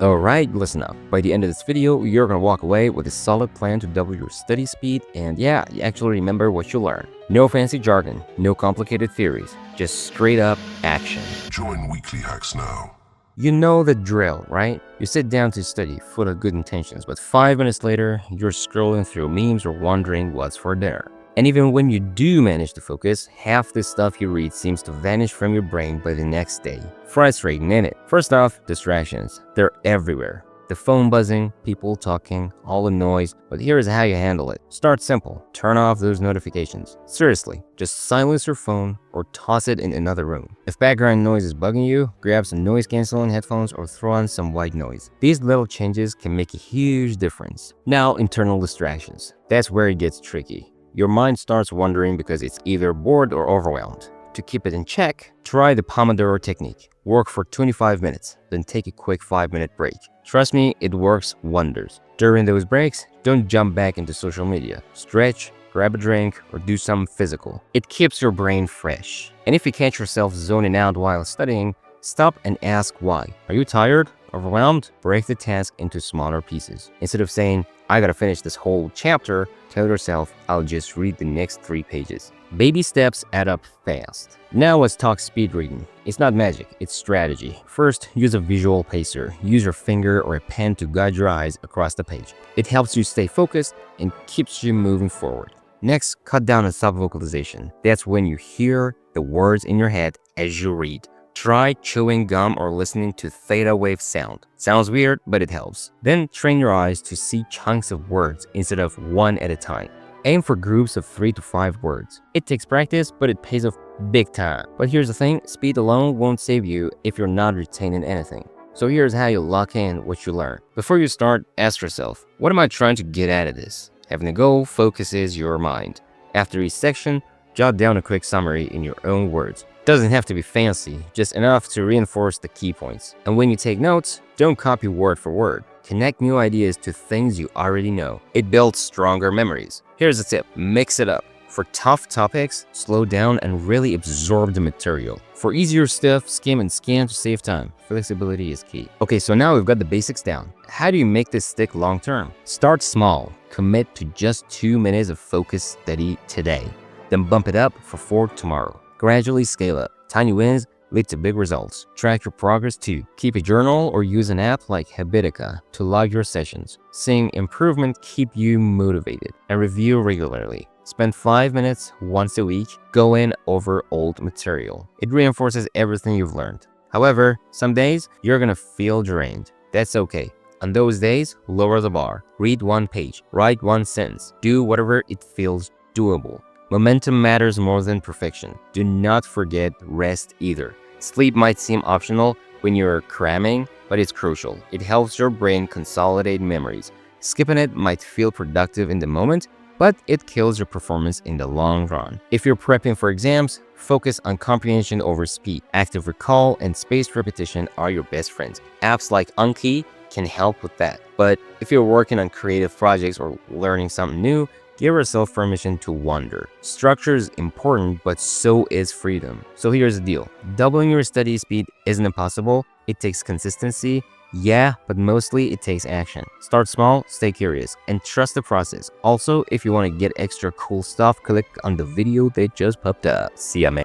Alright, listen up. By the end of this video, you're gonna walk away with a solid plan to double your study speed, and yeah, you actually remember what you learned. No fancy jargon, no complicated theories, just straight up action. Join Weekly Hacks now. You know the drill, right? You sit down to study full of good intentions, but 5 minutes later, you're scrolling through memes or wondering what's for dinner. And even when you do manage to focus, half the stuff you read seems to vanish from your brain by the next day. Frustrating, ain't it? First off, distractions. They're everywhere. The phone buzzing, people talking, all the noise, but here is how you handle it. Start simple. Turn off those notifications. Seriously, just silence your phone or toss it in another room. If background noise is bugging you, grab some noise-canceling headphones or throw on some white noise. These little changes can make a huge difference. Now, internal distractions. That's where it gets tricky. Your mind starts wandering because it's either bored or overwhelmed. To keep it in check, try the Pomodoro technique. Work for 25 minutes, then take a quick 5-minute break. Trust me, it works wonders. During those breaks, don't jump back into social media. Stretch, grab a drink, or do something physical. It keeps your brain fresh. And if you catch yourself zoning out while studying, stop and ask why. Are you tired? Overwhelmed? Break the task into smaller pieces. Instead of saying, I gotta finish this whole chapter, tell yourself, I'll just read the next 3 pages. Baby steps add up fast. Now let's talk speed reading. It's not magic, it's strategy. First, use a visual pacer. Use your finger or a pen to guide your eyes across the page. It helps you stay focused and keeps you moving forward. Next, cut down on self-vocalization. That's when you hear the words in your head as you read. Try chewing gum or listening to theta wave sound. Sounds weird, but it helps. Then train your eyes to see chunks of words instead of one at a time. Aim for groups of 3 to 5 words. It takes practice, but it pays off big time. But here's the thing, speed alone won't save you if you're not retaining anything. So here's how you lock in what you learn. Before you start, ask yourself, what am I trying to get out of this? Having a goal focuses your mind. After each section, jot down a quick summary in your own words. Doesn't have to be fancy, just enough to reinforce the key points. And when you take notes, don't copy word for word. Connect new ideas to things you already know. It builds stronger memories. Here's a tip, mix it up. For tough topics, slow down and really absorb the material. For easier stuff, skim and scan to save time. Flexibility is key. Okay, so now we've got the basics down. How do you make this stick long term? Start small. Commit to just 2 minutes of focused study today. Then bump it up for 4 tomorrow. Gradually scale up. Tiny wins lead to big results. Track your progress too. Keep a journal or use an app like Habitica to log your sessions. Seeing improvement keep you motivated. And review regularly. Spend 5 minutes once a week going over old material. It reinforces everything you've learned. However, some days you're gonna feel drained. That's okay. On those days, lower the bar. Read 1 page. Write 1 sentence. Do whatever it feels doable. Momentum matters more than perfection. Do not forget rest either. Sleep might seem optional when you're cramming, but it's crucial. It helps your brain consolidate memories. Skipping it might feel productive in the moment, but it kills your performance in the long run. If you're prepping for exams, focus on comprehension over speed. Active recall and spaced repetition are your best friends. Apps like Anki can help with that. But if you're working on creative projects or learning something new, give yourself permission to wander. Structure is important, but so is freedom. So here's the deal. Doubling your study speed isn't impossible. It takes consistency, yeah, but mostly it takes action. Start small, stay curious, and trust the process. Also, if you want to get extra cool stuff, click on the video that just popped up. See ya, man.